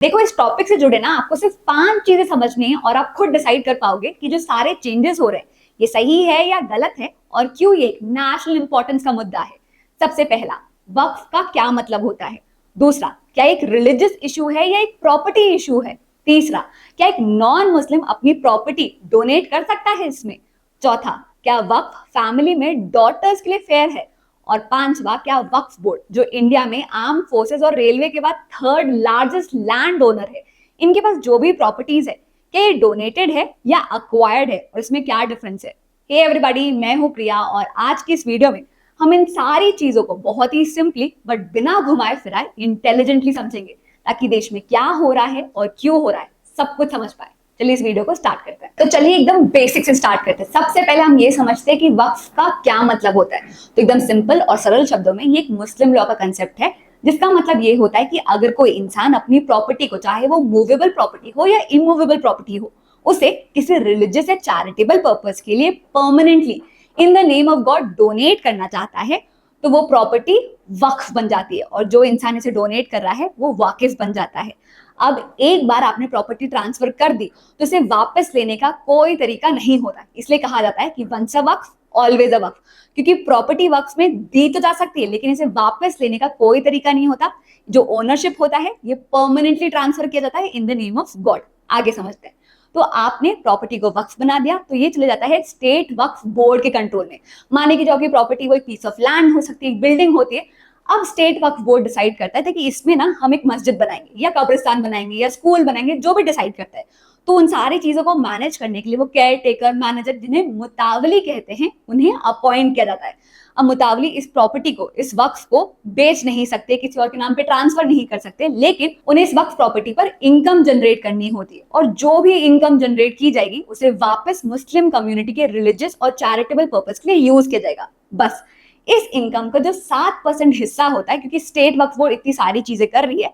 देखो, इस टॉपिक से जुड़े ना आपको सिर्फ 5 चीजें समझनी है और आप खुद डिसाइड कर पाओगे कि जो सारे चेंजेस हो रहे हैं ये सही है या गलत है और क्यों ये नेशनल इंपॉर्टेंस का मुद्दा है। सबसे पहला, वक्फ का क्या मतलब होता है। दूसरा, क्या एक रिलीजियस इशू है या एक प्रॉपर्टी इशू है। तीसरा, क्या एक नॉन मुस्लिम अपनी प्रॉपर्टी डोनेट कर सकता है इसमें। चौथा, क्या वक्फ फैमिली में डॉटर्स के लिए फेयर है। और पांचवा, क्या वक्फ बोर्ड जो इंडिया में आर्म फोर्सेस और रेलवे के बाद थर्ड लार्जेस्ट लैंड ओनर है, इनके पास जो भी प्रॉपर्टीज है क्या ये डोनेटेड है या अक्वायर्ड है और इसमें क्या डिफरेंस है। हे एवरीबॉडी, मैं हूं प्रिया और आज की इस वीडियो में हम इन सारी चीजों को बहुत ही सिंपली बट बिना घुमाए फिराए इंटेलिजेंटली समझेंगे ताकि देश में क्या हो रहा है और क्यों हो रहा है सब कुछ समझ पाए। चलिए इस वीडियो को स्टार्ट करते हैं। तो चलिए एकदम बेसिक से स्टार्ट करते हैं। सबसे पहले हम ये समझते हैं कि वक्फ का क्या मतलब होता है। तो एकदम सिंपल और सरल शब्दों में ये एक मुस्लिम लॉ का कंसेप्ट है जिसका मतलब ये होता है कि अगर कोई इंसान अपनी प्रॉपर्टी को, चाहे वो मूवेबल प्रॉपर्टी हो या इमूवेबल प्रॉपर्टी हो, उसे किसी रिलीजियस या चैरिटेबल पर्पस के लिए permanently in the name of God donate करना चाहता है तो वो प्रॉपर्टी वक्फ बन जाती है और जो इंसान इसे डोनेट कर रहा है वो वाकिफ बन जाता है। अब एक बार आपने प्रॉपर्टी ट्रांसफर कर दी तो इसे वापस लेने का कोई तरीका नहीं होता, इसलिए कहा जाता है कि once a Waqf always a वक्फ, क्योंकि प्रॉपर्टी वक्फ में दी तो जा सकती है लेकिन इसे वापस लेने का कोई तरीका नहीं होता। जो ओनरशिप होता है ये परमानेंटली ट्रांसफर किया जाता है in the name of God. आगे समझते हैं। तो आपने प्रॉपर्टी को वक्फ बना दिया तो ये चले जाता है स्टेट वक्फ बोर्ड के कंट्रोल में। माने कि जो आपकी प्रॉपर्टी वो एक पीस ऑफ लैंड हो सकती है, एक बिल्डिंग होती है। अब स्टेट वक्फ बोर्ड डिसाइड करता है कि इसमें ना हम एक मस्जिद बनाएंगे या कब्रिस्तान बनाएंगे या स्कूल बनाएंगे, जो भी डिसाइड करता है। तो उन सारी चीजों को मैनेज करने के लिए वो केयर टेकर मैनेजर, जिन्हें मुतावली कहते हैं, उन्हें अपॉइंट किया जाता है। अब मुतावली इस प्रॉपर्टी को, इस वक्फ को बेच नहीं सकते, किसी और के नाम पे ट्रांसफर नहीं कर सकते, लेकिन उन्हें इस वक्फ प्रॉपर्टी पर इनकम जनरेट करनी होती है और जो भी इनकम जनरेट की जाएगी उसे वापस मुस्लिम कम्युनिटी के रिलीजियस और चैरिटेबल पर्पस के लिए यूज किया जाएगा। बस इस इनकम का जो 7% हिस्सा होता है, क्योंकि स्टेट वक्फ बोर्ड इतनी सारी चीजें कर रही है,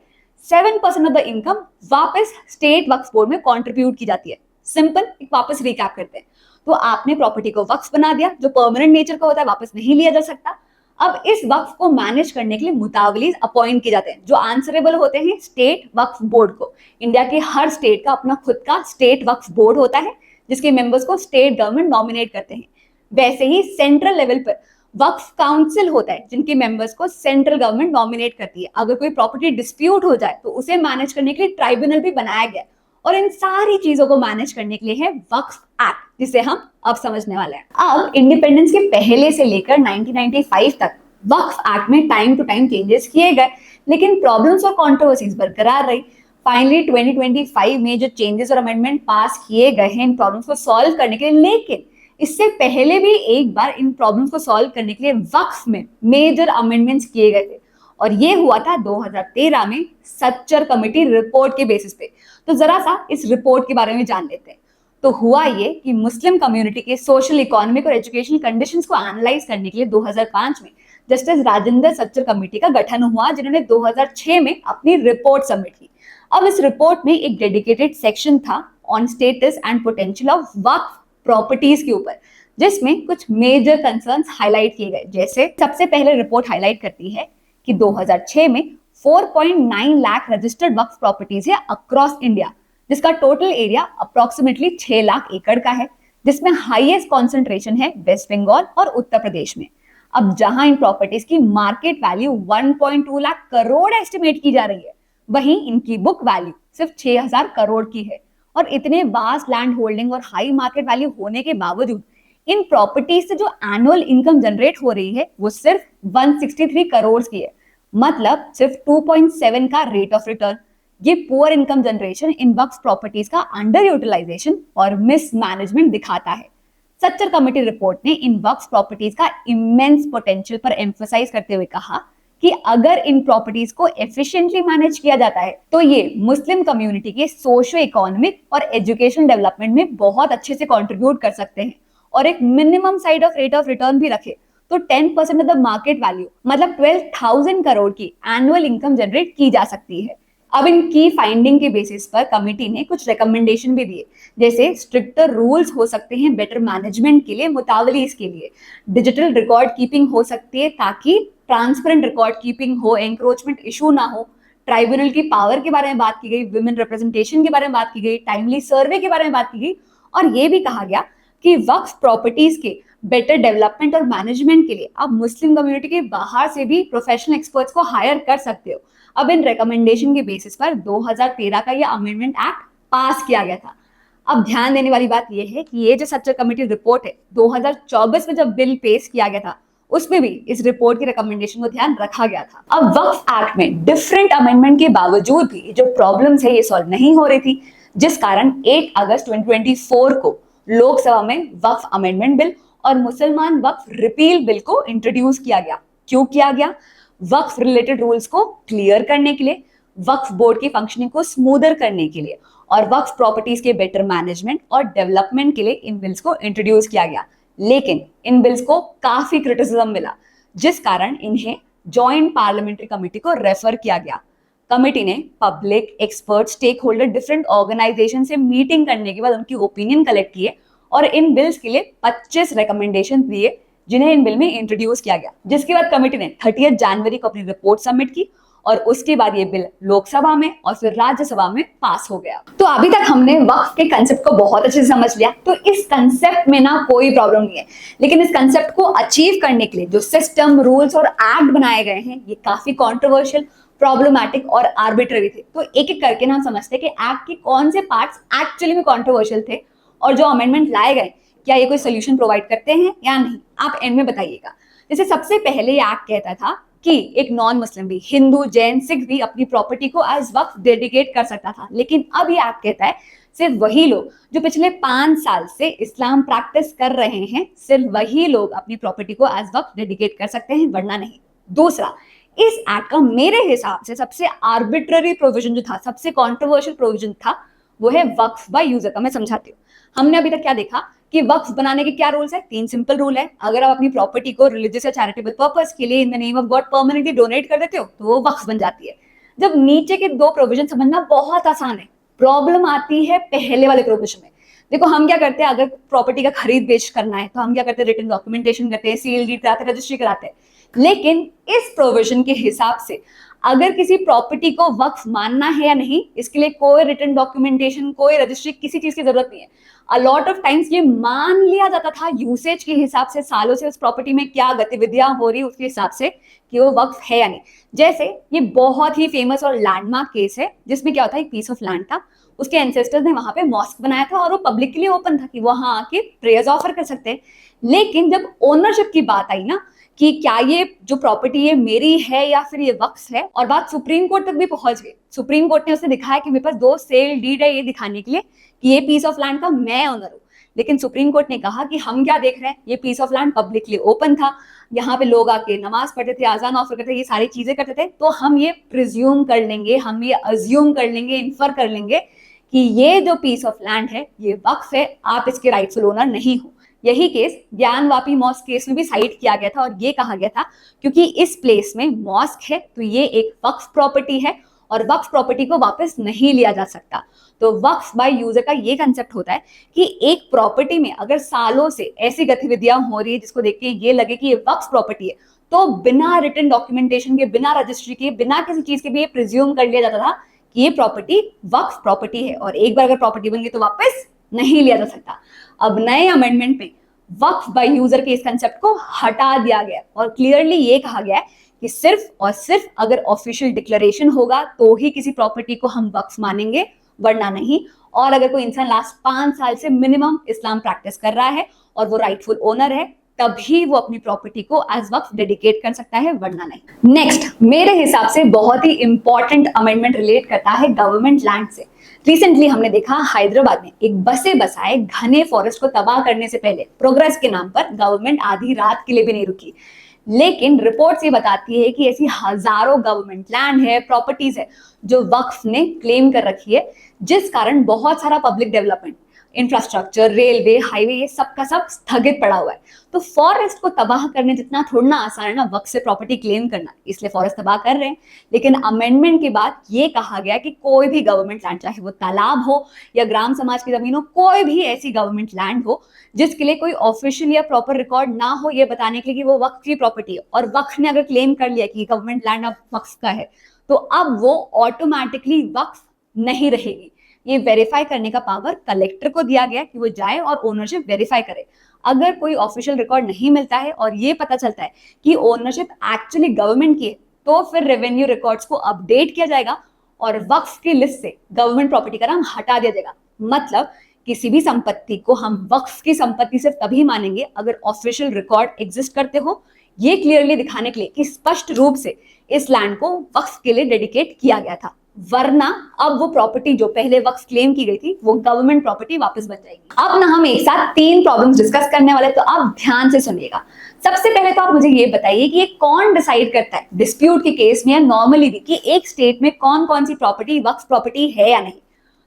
7% ऑफ द इनकम वापस स्टेट वक्फ बोर्ड में कंट्रीब्यूट की जाती है। सिंपल, एक वापस रिकैप करते हैं। तो आपने प्रॉपर्टी को वक्फ बना दिया, जो परमानेंट नेचर का होता है, वापस नहीं लिया जा सकता। अब इस वक्फ को मैनेज करने के लिए मुतावलीज अपॉइंट किए जाते हैं जो आंसरेबल होते हैं स्टेट वक्फ बोर्ड को। इंडिया के हर स्टेट का अपना खुद का स्टेट वक्फ बोर्ड होता है जिसके मेंबर्स को स्टेट गवर्नमेंट नॉमिनेट करते हैं। वैसे ही सेंट्रल लेवल पर वक्फ काउंसिल होता है जिनके मेंबर्स को सेंट्रल गवर्नमेंट नॉमिनेट करती है। अगर कोई प्रॉपर्टी डिस्प्यूट हो जाए तो उसे मैनेज करने के लिए ट्राइब्यूनल भी बनाया गया और इन सारी चीजों को मैनेज करने के लिए है वक्फ एक्ट, जिसे हम अब समझने वाले हैं। अब इंडिपेंडेंस के पहले से लेकर 1995 तक वक्फ एक्ट में टाइम टू टाइम चेंजेस किए गए, लेकिन प्रॉब्लम्स और कंट्रोवर्सीज बरकरार रही। फाइनली 2025 में जो चेंजेस और अमेंडमेंट पास किए गए हैं इन प्रॉब्लम्स को सॉल्व करने के लिए, लेकिन इससे पहले भी एक बार इन प्रॉब्लम्स को सॉल्व करने के लिए वक्फ में मेजर अमेंडमेंट्स किए गए थे और ये हुआ था 2013 में सच्चर कमेटी रिपोर्ट के बेसिस पे। तो जरा सा इस रिपोर्ट के बारे में जान लेते हैं। तो हुआ ये कि मुस्लिम कम्युनिटी के सोशल, इकोनॉमिक और एजुकेशनल कंडीशंस को एनालाइज करने के लिए 2005 में जस्टिस राजेंद्र सच्चर कमेटी का गठन हुआ, जिन्होंने 2006 में अपनी रिपोर्ट सबमिट की। अब इस रिपोर्ट में एक डेडिकेटेड सेक्शन था on status and potential of Waqf properties के ऊपर, जिसमें कुछ मेजर कंसर्न्स हाईलाइट किए गए। जैसे सबसे पहले रिपोर्ट हाईलाइट करती है कि 2006 में 4.9 लाख रजिस्टर्ड वक्फ प्रॉपर्टीज है अक्रॉस इंडिया, जिसका टोटल एरिया अप्रोक्सीमेटली 6 लाख एकड़ का है, जिसमें हाईएस्ट कॉन्सेंट्रेशन है वेस्ट बंगाल और उत्तर प्रदेश में। अब जहां इन प्रॉपर्टीज की market value 1.2 lakh crore estimate की जा रही है, वहीं इनकी बुक वैल्यू सिर्फ 6000 करोड़ की है। और इतने वास्ट लैंड होल्डिंग और हाई मार्केट वैल्यू होने के बावजूद इन प्रॉपर्टीज से जो एनुअल इनकम जनरेट हो रही है वो सिर्फ 163 करोड़ की है, मतलब सिर्फ 2.7 का रेट ऑफ रिटर्न। ये poor income generation in Waqf properties का अंडर यूटिलाइजेशन और मिसमैनेजमेंट दिखाता है। सच्चर कमेटी रिपोर्ट ने इन वक्फ प्रॉपर्टीज का इमेंस पोटेंशियल पर एम्फसाइज करते हुए कहा कि अगर इन प्रॉपर्टीज को एफिशिएंटली मैनेज किया जाता है तो ये मुस्लिम कम्युनिटी के सोशो इकोनॉमिक और एजुकेशन डेवलपमेंट में बहुत अच्छे से कंट्रीब्यूट कर सकते हैं और एक minimum side of rate of return भी रखे तो 10% ऑफ द मार्केट वैल्यू, मतलब 12,000 करोड़ की एनुअल इनकम जनरेट की जा सकती है। अब इन की फाइंडिंग के बेसिस पर कमिटी ने कुछ रिकमेंडेशन भी दिए, जैसे स्ट्रिक्टर रूल्स हो सकते हैं बेटर मैनेजमेंट के लिए, मुतावलीज के लिए डिजिटल रिकॉर्ड कीपिंग हो सकती है ताकि ट्रांसपेरेंट रिकॉर्ड कीपिंग हो, एंक्रोचमेंट इशू ना हो, ट्राइब्यूनल की पावर के बारे में बात की गई, विमेन रिप्रेजेंटेशन के बारे में बात की गई, टाइमली सर्वे के बारे में बात की गई, और ये भी कहा गया कि वक्फ प्रॉपर्टीज के बेटर डेवलपमेंट और मैनेजमेंट के लिए आप मुस्लिम कम्युनिटी के बाहर से भी प्रोफेशनल एक्सपर्ट्स को हायर कर सकते हो। अब इन रिकमेंडेशन के बेसिस पर 2013 का यह अमेंडमेंट एक्ट पास किया गया था। अब ध्यान देने वाली बात यह है कि ये जो सच्चर कमेटी रिपोर्ट है 2024 में जब बिल पेश किया गया था उसमें भी इस रिपोर्ट की रिकमेंडेशन को ध्यान रखा गया था। अब वक्फ एक्ट में डिफरेंट अमेंडमेंट के बावजूद भी जो प्रॉब्लम्स है ये सॉल्व नहीं हो रही थी, जिस कारण 8 अगस्त 2024 को लोकसभा में वक्फ अमेंडमेंट बिल और मुसलमान वक्फ रिपील बिल को इंट्रोड्यूस किया गया। क्यों किया गया? वक्फ रिलेटेड रूल्स को क्लियर करने के लिए, वक्फ बोर्ड की फंक्शनिंग को स्मूदर करने के लिए और वक्फ प्रॉपर्टीज के बेटर मैनेजमेंट और डेवलपमेंट के लिए इन बिल्स को इंट्रोड्यूस किया गया। लेकिन इन बिल्स को काफी क्रिटिसिज्म मिला, जिस कारण इन्हें जॉइंट पार्लियामेंट्री कमेटी को रेफर किया गया। कमेटी ने public, expert, stakeholder, different organisation से मीटिंग करने के बाद उनकी ओपिनियन कलेक्ट किए और इन बिल्स के लिए 25 रिकमेंडेशन दिए, जिन्हें इन बिल में इंट्रोड्यूस किया गया। जिसके बाद कमेटी ने 30 जनवरी को अपनी रिपोर्ट सबमिट की और उसके बाद ये बिल लोकसभा में और फिर राज्यसभा में पास हो गया। तो अभी तक हमने वक्फ के कंसेप्ट को बहुत अच्छे से समझ लिया। तो इस कंसेप्ट में ना कोई प्रॉब्लम नहीं है, लेकिन इस कंसेप्ट को अचीव करने के लिए जो सिस्टम, रूल्स और एक्ट बनाए गए हैं ये काफी कॉन्ट्रोवर्शियल, प्रॉब्लमैटिक और आर्बिट्ररी थे। तो एक एक करके ना हम समझते हैं कि एक्ट के कौन से पार्ट्स एक्चुअली में कॉन्ट्रोवर्शियल थे और जो अमेंडमेंट लाए गए क्या ये कोई सोल्यूशन प्रोवाइड करते हैं या नहीं, आप एंड में बताइएगा। जैसे सबसे पहले ये एक्ट कहता था कि एक नॉन मुस्लिम भी, हिंदू, जैन, सिख भी अपनी प्रॉपर्टी को एज वक्फ डेडिकेट कर सकता था। लेकिन अब ये एक्ट कहता है सिर्फ वही लोग जो पिछले 5 साल से इस्लाम प्रैक्टिस कर रहे हैं, सिर्फ वही लोग अपनी प्रॉपर्टी को एज वक्फ डेडिकेट कर सकते हैं, वरना नहीं। दूसरा, इस एक्ट का मेरे हिसाब से सबसे आर्बिट्ररी प्रोविजन जो था, सबसे कॉन्ट्रोवर्शियल प्रोविजन था, वो है वक्फ बाय यूजर का। मैं समझाती हूँ। हमने अभी तक क्या देखा कि वक्फ बनाने के क्या रूल्स है? 3 सिंपल रूल है। अगर आप अपनी प्रॉपर्टी को रिलीजियस या चैरिटेबल पर्पस के लिए in the name of God permanently donate कर देते हो तो वो वक्फ बन जाती है। जब नीचे के 2 प्रोविजन समझना बहुत आसान है, प्रॉब्लम आती है पहले वाले प्रोविजन में। देखो हम क्या करते हैं, अगर प्रॉपर्टी का खरीद बेच करना है तो हम क्या करते हैं, रिटन डॉक्यूमेंटेशन करते हैं, सील डीड कराते हैं, रजिस्ट्री कराते हैं। लेकिन इस प्रोविजन के हिसाब से अगर किसी प्रॉपर्टी को वक्फ मानना है या नहीं, इसके लिए कोई रिटन डॉक्यूमेंटेशन, कोई रजिस्ट्री, किसी चीज की जरूरत नहीं है। अ लॉट ऑफ टाइम्स ये मान लिया जाता था यूसेज के हिसाब से, सालों से उस प्रॉपर्टी में क्या गतिविधियां हो रही उसके हिसाब से कि वो वक्फ है या नहीं। जैसे ये बहुत ही फेमस और लैंडमार्क केस है जिसमें क्या होता है, एक पीस ऑफ लैंड था, उसके एंसेस्टर्स ने वहां पे मॉस्क बनाया था और वो पब्लिक के लिए ओपन था कि वहां आके प्रेयर्स ऑफर कर सकते हैं। लेकिन जब ओनरशिप की बात आई ना कि क्या ये जो प्रॉपर्टी ये मेरी है या फिर ये वक्फ है, और बात सुप्रीम कोर्ट तक भी पहुंच गई। सुप्रीम कोर्ट ने उसे दिखाया कि मेरे पास 2 सेल डीड है, ये दिखाने के लिए कि ये पीस ऑफ लैंड का मैं ओनर हूँ। लेकिन सुप्रीम कोर्ट ने कहा कि हम क्या देख रहे हैं, ये piece of land publicly open था, यहाँ पे लोग आके नमाज पढ़ते थे, आजान ऑफर करते थे, ये सारी चीजें करते थे, तो हम ये प्रिज्यूम कर लेंगे, हम ये अज्यूम कर लेंगे, इन्फर कर लेंगे कि ये जो पीस ऑफ लैंड है ये वक्फ है, आप इसके राइटफुल ओनर नहीं हो। यही केस ज्ञानवापी मॉस्क केस में भी साइड किया गया था और ये कहा गया था क्योंकि इस प्लेस में मॉस्क है तो ये एक वक्फ प्रॉपर्टी है और वक्फ प्रॉपर्टी को वापस नहीं लिया जा सकता। तो वक्फ बाय यूजर का ये कंसेप्ट होता है कि एक प्रॉपर्टी में अगर सालों से ऐसी गतिविधियां हो रही है जिसको देख के ये लगे कि ये वक्फ प्रॉपर्टी है, तो बिना रिटन डॉक्यूमेंटेशन के, बिना रजिस्ट्री के, बिना किसी चीज के भी ये प्रिज्यूम कर लिया जाता था कि ये प्रॉपर्टी वक्फ प्रॉपर्टी है और एक बार अगर प्रॉपर्टी बन गई तो वापस नहीं लिया जा सकता। अब नए अमेंडमेंट में वक्फ बाय यूजर के इस कंसेप्ट को हटा दिया गया और क्लियरली ये कहा गया है कि सिर्फ और सिर्फ अगर ऑफिशियल डिक्लेरेशन होगा तो ही किसी प्रॉपर्टी को हम वक्फ मानेंगे, वरना नहीं। और अगर कोई इंसान लास्ट 5 साल से मिनिमम इस्लाम प्रैक्टिस कर रहा है और वो राइटफुल ओनर है, तभी वो अपनी प्रॉपर्टी को एज वक्फ डेडिकेट कर सकता है, वरना नहीं। नेक्स्ट, मेरे हिसाब से बहुत ही इंपॉर्टेंट अमेंडमेंट रिलेट करता है गवर्नमेंट लैंड से। रिसेंटली हमने देखा हैदराबाद में एक बसे बसाए घने फॉरेस्ट को तबाह करने से पहले प्रोग्रेस के नाम पर गवर्नमेंट आधी रात के लिए भी नहीं रुकी। लेकिन रिपोर्ट्स ये बताती है कि ऐसी हजारों गवर्नमेंट लैंड है, प्रॉपर्टीज है जो वक्फ ने क्लेम कर रखी है, जिस कारण बहुत सारा public development, infrastructure, railway, highway, ये सब का सब स्थगित पड़ा हुआ है। तो फॉरेस्ट को तबाह करने जितना थोड़ा ना आसान है ना वक्त से प्रॉपर्टी क्लेम करना, इसलिए फॉरेस्ट तबाह कर रहे हैं। लेकिन अमेंडमेंट के बाद ये कहा गया कि कोई भी गवर्नमेंट लैंड, चाहे वो तालाब हो या ग्राम समाज की जमीन हो, कोई भी ऐसी गवर्नमेंट लैंड हो जिसके लिए कोई ऑफिशियल या प्रॉपर रिकॉर्ड ना हो ये बताने के लिए कि वो वक्फ की प्रॉपर्टी है, और वक्फ ने अगर क्लेम कर लिया कि गवर्नमेंट लैंड अब वक्फ का है, तो अब वो ऑटोमेटिकली वक्फ नहीं रहेगी। ये वेरीफाई करने का पावर कलेक्टर को दिया गया कि वो जाए और ओनरशिप वेरीफाई करे। अगर कोई ऑफिशियल रिकॉर्ड नहीं मिलता है और ये पता चलता है कि ओनरशिप एक्चुअली गवर्नमेंट की है, तो फिर रेवेन्यू रिकॉर्ड्स को अपडेट किया जाएगा और वक्फ की लिस्ट से गवर्नमेंट प्रॉपर्टी का नाम हटा दिया जाएगा। मतलब किसी भी संपत्ति को हम वक्फ की संपत्ति सिर्फ तभी मानेंगे अगर ऑफिशियल रिकॉर्ड एग्जिस्ट करते हो, ये क्लियरली दिखाने के लिए कि स्पष्ट रूप से इस लैंड को वक्फ के लिए डेडिकेट किया गया था। वरना अब वो प्रॉपर्टी जो पहले वक्फ क्लेम की गई थी वो गवर्नमेंट प्रॉपर्टी वापस बन जाएगी। अब ना हम एक साथ 3 प्रॉब्लम्स डिस्कस करने वाले, तो आप ध्यान से सुनिएगा। सबसे पहले तो आप मुझे ये बताइए कि ये कौन डिसाइड करता है डिस्प्यूट के केस में या नॉर्मली भी कि एक स्टेट में कौन कौन सी प्रॉपर्टी वक्फ प्रॉपर्टी है या नहीं।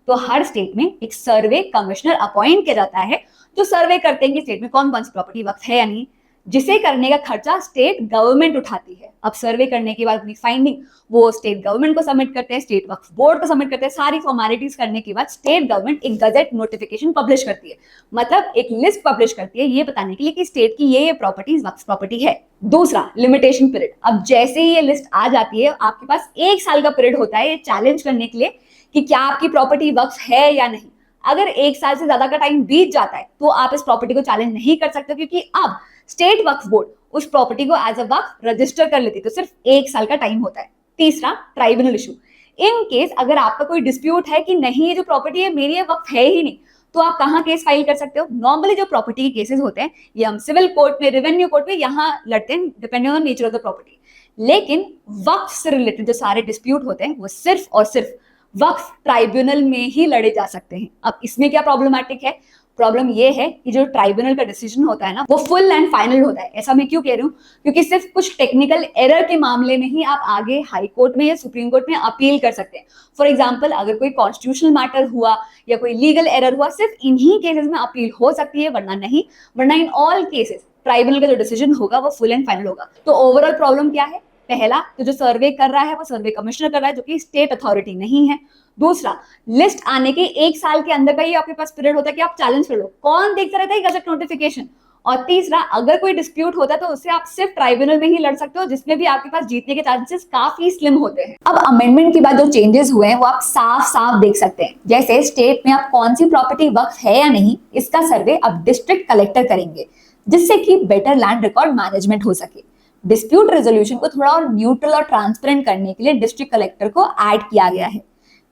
तो हर स्टेट में एक सर्वे कमिश्नर अपॉइंट किया जाता है जो सर्वे करते हैं कि स्टेट में कौन कौन सी प्रॉपर्टी वक्फ है या नहीं, जिसे करने का खर्चा स्टेट गवर्नमेंट उठाती है। अब सर्वे करने के बाद अपनी फाइंडिंग वो स्टेट गवर्नमेंट को सबमिट करते हैं, स्टेट वक्फ बोर्ड को सबमिट करते हैं। सारी फॉर्मेलिटीज करने के बाद स्टेट गवर्नमेंट एक गजेट नोटिफिकेशन पब्लिश करती है, मतलब एक लिस्ट पब्लिश करती है ये बताने के लिए कि स्टेट की ये प्रॉपर्टीज वक्फ प्रॉपर्टी है। दूसरा, लिमिटेशन पीरियड। अब जैसे ही ये लिस्ट आ जाती है आपके पास 1 साल का पीरियड होता है ये चैलेंज करने के लिए कि क्या आपकी प्रॉपर्टी वक्फ है या नहीं। अगर 1 साल से ज्यादा का टाइम बीत जाता है तो आप इस प्रॉपर्टी को चैलेंज नहीं कर सकते, क्योंकि अब स्टेट वक्फ बोर्ड उस प्रॉपर्टी को एज अ वक्फ रजिस्टर कर लेती है, तो सिर्फ 1 साल का टाइम होता है। तीसरा, ट्राइब्यूनल इशू। इन केस अगर आपका कोई डिस्प्यूट है कि नहीं ये जो प्रॉपर्टी है मेरी, ये वक्फ है ही नहीं, तो आप कहाँ केस फाइल कर सकते हो। नॉर्मली जो प्रॉपर्टी के केसेस होते हैं ये हम सिविल कोर्ट में, रेवेन्यू कोर्ट में यहाँ लड़ते हैं depending on nature of the property. लेकिन वक्फ से रिलेटेड जो सारे डिस्प्यूट होते हैं वो सिर्फ और सिर्फ वक्फ ट्राइब्यूनल में ही लड़े जा सकते हैं। अब इसमें क्या प्रॉब्लमैटिक है? प्रॉब्लम ये है कि जो ट्राइब्यूनल का डिसीजन होता है ना वो फुल एंड फाइनल होता है। ऐसा मैं क्यों कह रही हूँ? क्योंकि सिर्फ कुछ टेक्निकल एरर के मामले में ही आप आगे हाई कोर्ट में या सुप्रीम कोर्ट में अपील कर सकते हैं। फॉर एग्जाम्पल, अगर कोई कॉन्स्टिट्यूशनल मैटर हुआ या कोई लीगल एरर हुआ, सिर्फ इन्हीं केसेस में अपील हो सकती है, वरना नहीं। वरना इन ऑल केसेस ट्राइब्यूनल का जो डिसीजन होगा वो फुल एंड फाइनल होगा। तो ओवरऑल प्रॉब्लम क्या है? पहला, तो जो सर्वे कर रहा है वो सर्वे कमिश्नर कर रहा है जो कि स्टेट अथॉरिटी नहीं है। दूसरा, लिस्ट आने के 1 साल के अंदर का ही आपके पास पीरियड होता है कि आप चैलेंज कर लो, कौन देखता रहता है गजट नोटिफिकेशन। और तीसरा, अगर कोई डिस्प्यूट होता है तो उससे आप सिर्फ ट्राइब्यूनल में ही लड़ सकते हो, जिसमें भी आपके पास जीतने के चांसेस काफी स्लिम होते हैं। अब अमेंडमेंट के बाद जो चेंजेस हुए हैं वो आप साफ साफ देख सकते हैं। जैसे स्टेट में आप कौन सी प्रॉपर्टी वक्फ है या नहीं, इसका सर्वे अब डिस्ट्रिक्ट कलेक्टर करेंगे, जिससे कि बेटर लैंड रिकॉर्ड मैनेजमेंट हो सके। डिस्प्यूट रेजोल्यूशन को थोड़ा और न्यूट्रल और ट्रांसपेरेंट करने के लिए डिस्ट्रिक्ट कलेक्टर को ऐड किया गया है।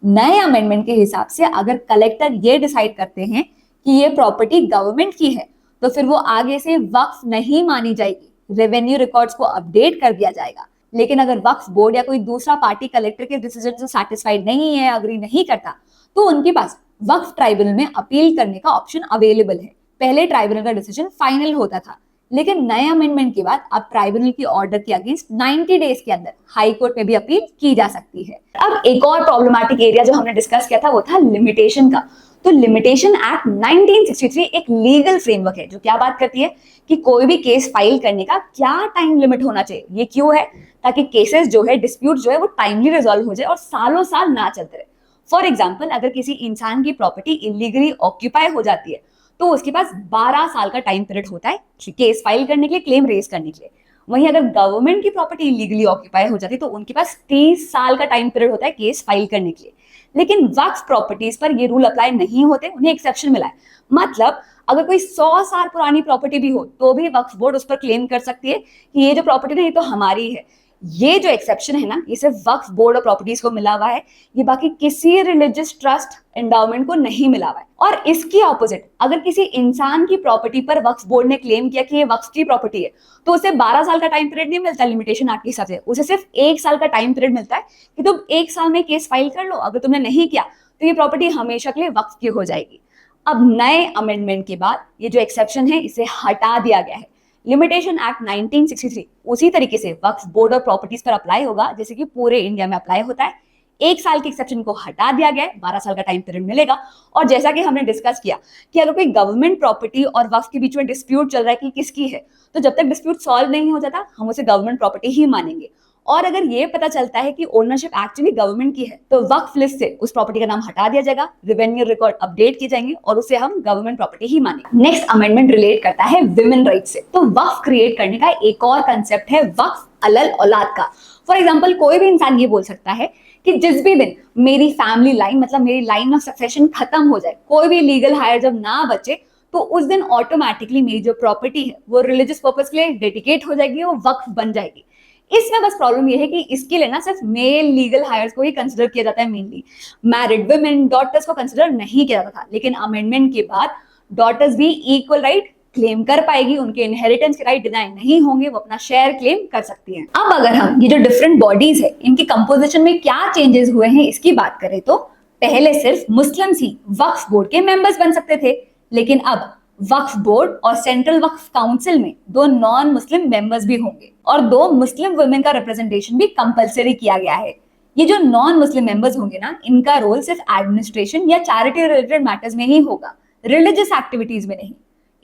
नए अमेंडमेंट के हिसाब से अगर कलेक्टर ये डिसाइड करते हैं कि ये प्रॉपर्टी गवर्नमेंट की है तो फिर वो आगे से वक्फ नहीं मानी जाएगी, रेवेन्यू रिकॉर्ड्स को अपडेट कर दिया जाएगा। लेकिन अगर वक्फ बोर्ड या कोई दूसरा पार्टी कलेक्टर के डिसीजन से सैटिस्फाइड नहीं है, अग्री नहीं करता, तो उनके पास वक्फ ट्राइब्यूनल में अपील करने का ऑप्शन अवेलेबल है। पहले ट्राइब्यूनल का डिसीजन फाइनल होता था, लेकिन नए अमेंडमेंट के बाद अब ट्राइब्यूनल की ऑर्डर के अगेंस्ट 90 डेज के अंदर हाई कोर्ट में भी अपील की जा सकती है। अब एक और प्रॉब्लमैटिक एरिया जो हमने डिस्कस किया था वो था लिमिटेशन का। तो लिमिटेशन एक्ट 1963 एक लीगल फ्रेमवर्क है जो क्या बात करती है कि कोई भी केस फाइल करने का क्या टाइम लिमिट होना चाहिए। ये क्यों है? ताकि केसेस जो है, डिस्प्यूट जो है, वो टाइमली रिजॉल्व हो जाए और सालों साल ना चलते रहे। फॉर एग्जाम्पल, अगर किसी इंसान की प्रॉपर्टी इलीगली ऑक्यूपाई हो जाती है तो उसके पास 12 साल का टाइम पीरियड होता है केस फाइल करने के लिए, क्लेम रेज करने के लिए। वहीं अगर गवर्नमेंट की प्रॉपर्टी इलीगली ऑक्यूपाई हो जाती है तो उनके पास 30 साल का टाइम पीरियड होता है केस फाइल करने के लिए। लेकिन वक्फ प्रॉपर्टीज पर ये रूल अप्लाई नहीं होते, उन्हें एक्सेप्शन मिला है। मतलब अगर कोई 100 साल पुरानी प्रॉपर्टी भी हो तो भी वक्फ बोर्ड उस पर क्लेम कर सकती है कि ये जो प्रॉपर्टी है ये तो हमारी है। ये जो एक्सेप्शन है ना, ये सिर्फ वक्फ बोर्ड और प्रॉपर्टीज को मिला हुआ है, ये बाकी किसी रिलीजियस ट्रस्ट एंडाउमेंट को नहीं मिला हुआ है। और इसकी ऑपोजिट, अगर किसी इंसान की प्रॉपर्टी पर वक्फ बोर्ड ने क्लेम किया कि ये वक्फ की प्रॉपर्टी है तो उसे 12 साल का टाइम पीरियड नहीं मिलता लिमिटेशन एक्ट के हिसाब से, उसे सिर्फ 1 साल का टाइम पीरियड मिलता है कि तुम 1 साल में केस फाइल कर लो। अगर तुमने नहीं किया तो ये प्रॉपर्टी हमेशा के लिए वक्फ की हो जाएगी। अब नए अमेंडमेंट के बाद ये जो एक्सेप्शन है इसे हटा दिया गया है। लिमिटेशन एक्ट 1963 उसी तरीके से वक्फ बोर्ड और प्रॉपर्टीज पर अप्लाई होगा जैसे कि पूरे इंडिया में अप्लाई होता है। 1 साल के एक्सेप्शन को हटा दिया गया है, 12 साल का टाइम पीरियड मिलेगा। और जैसा कि हमने डिस्कस किया कि अगर कोई गवर्नमेंट प्रॉपर्टी और वक्फ के बीच में डिस्प्यूट चल रहा है कि किसकी है, तो जब तक डिस्प्यूट सॉल्व नहीं हो जाता हम उसे गवर्नमेंट प्रॉपर्टी ही मानेंगे। और अगर ये पता चलता है कि ओनरशिप एक्चुअली गवर्नमेंट की है तो वक्फ लिस्ट से उस प्रॉपर्टी का नाम हटा दिया जाएगा, रेवेन्यू रिकॉर्ड अपडेट किए जाएंगे और उसे हम गवर्नमेंट प्रॉपर्टी ही मानेंगे। नेक्स्ट अमेंडमेंट रिलेट करता है विमेन राइट से। तो वक्फ क्रिएट करने का एक और कंसेप्ट है वक्फ अलल औलाद का। फॉर एग्जाम्पल कोई भी इंसान ये बोल सकता है कि जिस भी दिन मेरी फैमिली लाइन मतलब मेरी लाइन ऑफ सक्सेशन खत्म हो जाए, कोई भी लीगल हायर जब ना बचे, तो उस दिन ऑटोमेटिकली मेरी जो प्रॉपर्टी है वो रिलीजियस पर्पज के लिए डेडिकेट हो जाएगी, वो वक्फ बन जाएगी। इसमें बस प्रॉब्लम ये है कि इसके लिए ना सिर्फ मेल लीगल हायर्स को ही कंसिडर किया जाता है, मेनली मैरिड वुमेन डॉटर्स को कंसिडर नहीं किया जाता था। लेकिन अमेंडमेंट के बाद डॉटर्स भी इक्वल राइट क्लेम कर पाएगी, उनके इनहेरिटेंस के राइट डिनाई नहीं होंगे, वो अपना शेयर क्लेम कर सकती हैं। अब अगर हम ये जो डिफरेंट बॉडीज है इनकी कंपोजिशन में क्या चेंजेस हुए हैं इसकी बात करें, तो पहले सिर्फ मुस्लिम्स ही वक्फ बोर्ड के मेंबर्स बन सकते थे, लेकिन अब वक्फ बोर्ड और सेंट्रल वक्फ काउंसिल में 2 नॉन मुस्लिम मेंबर्स भी होंगे और 2 मुस्लिम वुमेन का रिप्रेजेंटेशन भी कंपलसरी किया गया है। ये जो नॉन मुस्लिम मेंबर्स होंगे ना, इनका रोल सिर्फ एडमिनिस्ट्रेशन या चैरिटी रिलेटेड मैटर्स में ही होगा, रिलीजियस एक्टिविटीज में नहीं।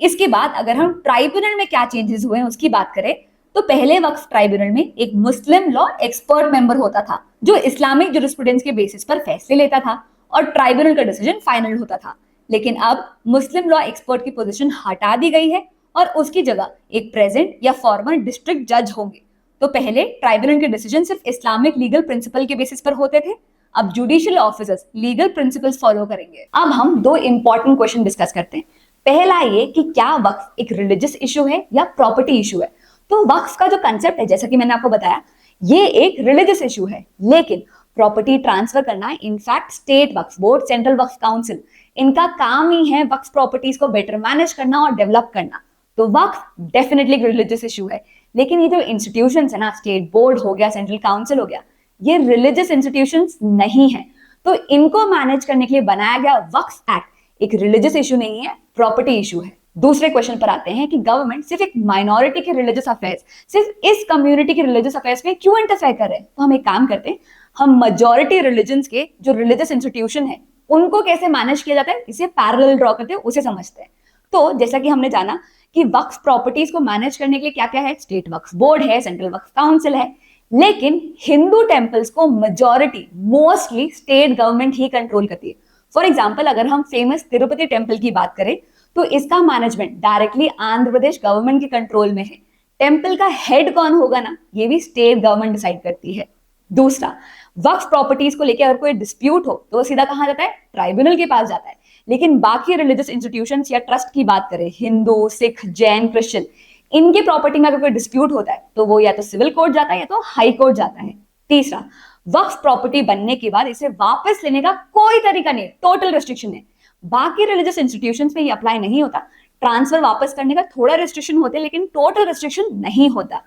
इसके बाद अगर हम ट्राइब्यूनल में क्या चेंजेस हुए हैं उसकी बात करें, तो पहले वक्फ ट्राइब्यूनल में एक मुस्लिम लॉ एक्सपर्ट मेंबर होता था जो इस्लामिक जुरिस्प्रूडेंस के बेसिस पर फैसले लेता था और ट्राइब्यूनल का डिसीजन फाइनल होता था। लेकिन अब मुस्लिम लॉ एक्सपर्ट की पोजीशन हटा दी गई है और उसकी जगह एक प्रेजेंट या फॉर्मर डिस्ट्रिक्ट जज होंगे। तो पहले ट्राइब्यूनल के डिसीजन सिर्फ इस्लामिक लीगल प्रिंसिपल के बेसिस पर होते थे, अब judicial officers legal principles follow करेंगे। अब हम 2 इंपॉर्टेंट क्वेश्चन डिस्कस करते हैं। पहला ये कि क्या वक्फ एक रिलीजियस इशू है या प्रॉपर्टी इशू है। तो वक्फ का जो कंसेप्ट है, जैसा कि मैंने आपको बताया, ये एक रिलीजियस इशू है, लेकिन प्रॉपर्टी ट्रांसफर करना इनफैक्ट स्टेट वक्फ बोर्ड, सेंट्रल वक्फ काउंसिल, इनका काम ही है वक्फ प्रॉपर्टीज को बेटर मैनेज करना और डेवलप करना। तो वक्फ डेफिनेटली रिलीजियस इशू है, लेकिन ये जो इंस्टीट्यूशंस है ना, स्टेट बोर्ड हो गया, सेंट्रल काउंसिल हो गया, ये रिलीजियस इंस्टीट्यूशंस नहीं है। तो इनको मैनेज करने के लिए बनाया गया वक्फ एक्ट एक रिलीजियस इशू नहीं है, प्रॉपर्टी इशू है। दूसरे क्वेश्चन पर आते हैं कि गवर्नमेंट सिर्फ एक माइनॉरिटी के रिलीजियस अफेयर्स, सिर्फ इस कम्युनिटी के रिलीजियस अफेयर्स में क्यों इंटरफेयर कर रहे हैं। तो हम एक काम करते हैं, हम मेजॉरिटी रिलीजन्स के जो रिलीजियस इंस्टीट्यूशन है उनको कैसे मैनेज किया जाता है, इसे पैरेलल ड्रॉ करते हैं, उसे समझते हैं। तो जैसा कि हमने जाना कि वक्फ प्रॉपर्टीज को मैनेज करने के लिए क्या क्या है, स्टेट वक्फ बोर्ड है, सेंट्रल वक्फ काउंसिल है, लेकिन हिंदू टेम्पल्स को मेजॉरिटी मोस्टली स्टेट गवर्नमेंट ही कंट्रोल करती है। फॉर एग्जाम्पल अगर हम फेमस तिरुपति टेम्पल की बात करें, तो इसका management directly Andhra Pradesh government के कंट्रोल में है। टेम्पल का हेड कौन होगा ना, ये भी स्टेट गवर्नमेंट डिसाइड करती है। दूसरा, वक्फ प्रॉपर्टीज को लेकर अगर कोई डिस्प्यूट हो तो वो सीधा कहां जाता है, ट्राइब्यूनल के पास जाता है। लेकिन बाकी रिलीजियस इंस्टीट्यूशंस या ट्रस्ट की बात करें, हिंदू, सिख, जैन, क्रिश्चियन, इनके प्रॉपर्टी में अगर कोई डिस्प्यूट होता है तो वो या तो सिविल कोर्ट जाता है या तो हाई कोर्ट जाता है। तीसरा, वक्फ प्रॉपर्टी बनने के बाद इसे वापस लेने का कोई तरीका नहीं, टोटल रेस्ट्रिक्शन है। बाकी रिलीजियस इंस्टीट्यूशंस में ये अप्लाई नहीं होता, ट्रांसफर वापस करने का थोड़ा रेस्ट्रिक्शन होते हैं लेकिन टोटल रेस्ट्रिक्शन नहीं होता।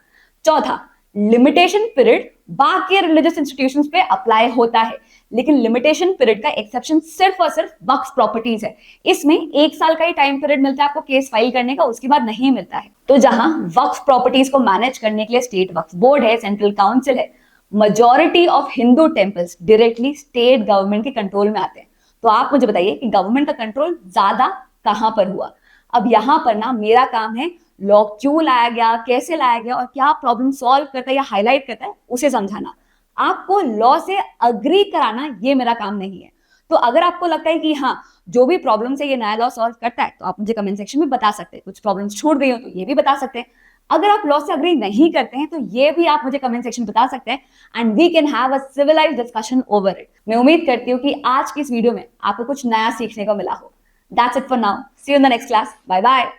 चौथा, लिमिटेशन पीरियड बाकी रिलीजियस इंस्टीट्यूशंस पे अप्लाई होता है, लेकिन लिमिटेशन पीरियड का एक्सेप्शन सिर्फ और सिर्फ वक्फ प्रॉपर्टीज है। इसमें 1 साल का ही टाइम पीरियड मिलता है आपको केस फाइल करने का, उसके बाद नहीं मिलता है। तो जहां वक्फ प्रॉपर्टीज को मैनेज करने के लिए स्टेट वक्फ बोर्ड है, सेंट्रल काउंसिल है, majority of Hindu temples directly state government के कंट्रोल में आते हैं। तो आप मुझे बताइए कि गवर्नमेंट का कंट्रोल ज्यादा कहां पर हुआ। अब यहां पर ना मेरा काम है लॉ क्यों लाया गया, कैसे लाया गया और क्या प्रॉब्लम सॉल्व करता है या हाईलाइट करता है उसे समझाना। आपको लॉ से अग्री कराना ये मेरा काम नहीं है। तो अगर आपको लगता है कि हाँ जो भी प्रॉब्लम है ये नया लॉ सॉल्व करता है, तो आप मुझे कमेंट सेक्शन में बता सकते हैं। कुछ प्रॉब्लम्स छूट गई हो तो ये भी बता सकते हैं। अगर आप लॉ से अग्री नहीं करते हैं तो ये भी आप मुझे कमेंट सेक्शन में बता सकते हैं, and we can have a civilised discussion over it. मैं उम्मीद करती हूँ कि आज की इस वीडियो में आपको कुछ नया सीखने को मिला हो। That's it for now, see you in the next class, bye bye.